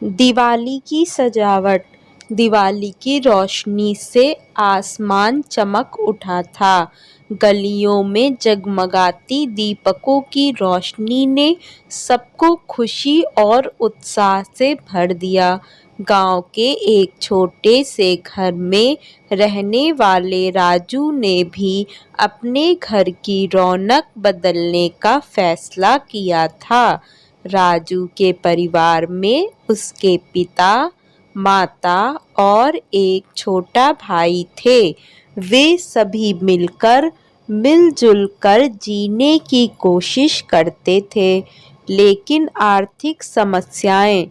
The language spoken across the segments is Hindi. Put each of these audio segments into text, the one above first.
दिवाली की सजावट। दिवाली की रोशनी से आसमान चमक उठा था। गलियों में जगमगाती दीपकों की रोशनी ने सबको खुशी और उत्साह से भर दिया। गांव के एक छोटे से घर में रहने वाले राजू ने भी अपने घर की रौनक बदलने का फैसला किया था। राजू के परिवार में उसके पिता, माता और एक छोटा भाई थे। वे सभी मिलजुल कर जीने की कोशिश करते थे, लेकिन आर्थिक समस्याएं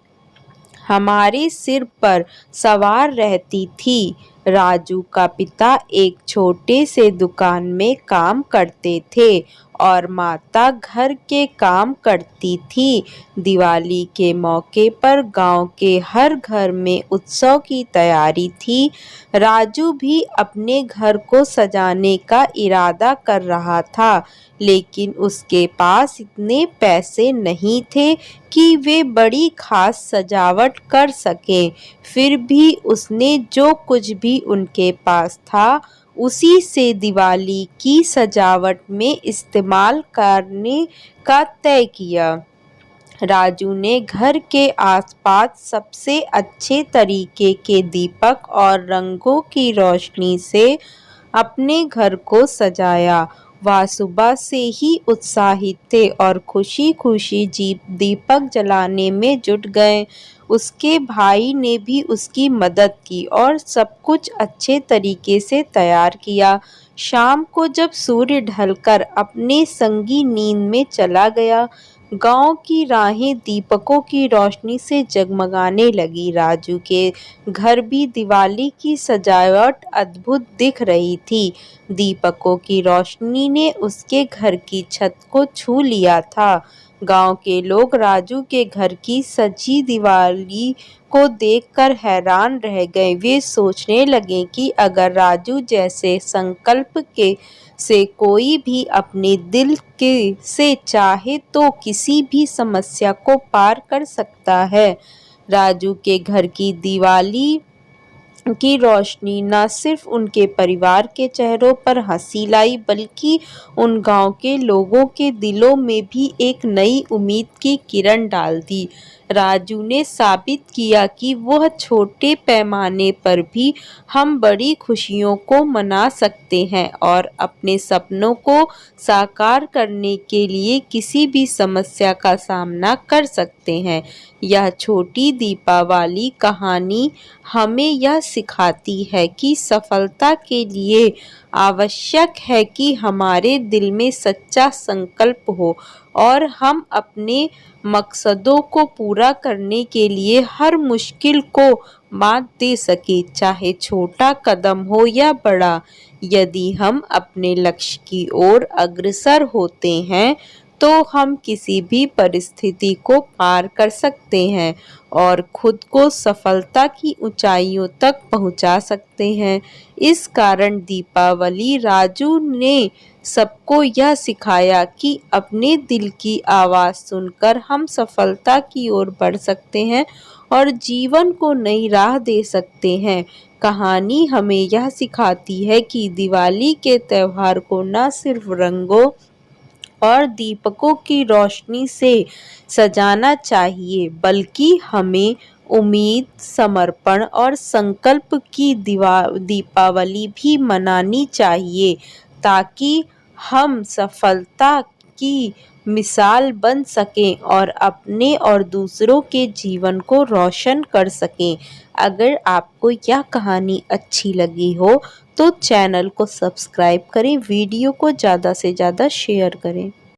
हमारे सिर पर सवार रहती थी। राजू का पिता एक छोटे से दुकान में काम करते थे और माता घर के काम करती थी। दिवाली के मौके पर गांव के हर घर में उत्सव की तैयारी थी। राजू भी अपने घर को सजाने का इरादा कर रहा था, लेकिन उसके पास इतने पैसे नहीं थे कि वे बड़ी खास सजावट कर सके। फिर भी उसने जो कुछ भी उनके पास था उसी से दिवाली की सजावट में इस्तेमाल करने का तय किया। राजू ने घर के आसपास सबसे अच्छे तरीके के दीपक और रंगों की रोशनी से अपने घर को सजाया। वह सुबह से ही उत्साहित थे और खुशी खुशी दीपक जलाने में जुट गए। उसके भाई ने भी उसकी मदद की और सब कुछ अच्छे तरीके से तैयार किया। शाम को जब सूर्य ढलकर अपने संगी नींद में चला गया, गांव की राहें दीपकों की रोशनी से जगमगाने लगी। राजू के घर भी दिवाली की सजावट अद्भुत दिख रही थी। दीपकों की रोशनी ने उसके घर की छत को छू लिया था। गांव के लोग राजू के घर की सजी दिवाली को देखकर हैरान रह गए। वे सोचने लगे कि अगर राजू जैसे संकल्प के से कोई भी अपने दिल के से चाहे तो किसी भी समस्या को पार कर सकता है। राजू के घर की दिवाली की रोशनी न सिर्फ उनके परिवार के चेहरों पर हंसी लाई, बल्कि उन गांव के लोगों के दिलों में भी एक नई उम्मीद की किरण डाल दी। राजू ने साबित किया कि वह छोटे पैमाने पर भी हम बड़ी खुशियों को मना सकते हैं और अपने सपनों को साकार करने के लिए किसी भी समस्या का सामना कर सकते हैं। यह छोटी दीपावली कहानी हमें यह सिखाती है कि सफलता के लिए आवश्यक है कि हमारे दिल में सच्चा संकल्प हो और हम अपने मकसदों को पूरा करने के लिए हर मुश्किल को मात दे सके, चाहे छोटा कदम हो या बड़ा। यदि हम अपने लक्ष्य की ओर अग्रसर होते हैं तो हम किसी भी परिस्थिति को पार कर सकते हैं और खुद को सफलता की ऊंचाइयों तक पहुंचा सकते हैं। इस कारण दीपावली राजू ने सबको यह सिखाया कि अपने दिल की आवाज़ सुनकर हम सफलता की ओर बढ़ सकते हैं और जीवन को नई राह दे सकते हैं। कहानी हमें यह सिखाती है कि दिवाली के त्योहार को न सिर्फ रंगों और दीपकों की रोशनी से सजाना चाहिए, बल्कि हमें उम्मीद, समर्पण और संकल्प की दीपावली भी मनानी चाहिए, ताकि हम सफलता की मिसाल बन सकें और अपने और दूसरों के जीवन को रोशन कर सकें। अगर आपको यह कहानी अच्छी लगी हो तो चैनल को सब्सक्राइब करें, वीडियो को ज़्यादा से ज़्यादा शेयर करें।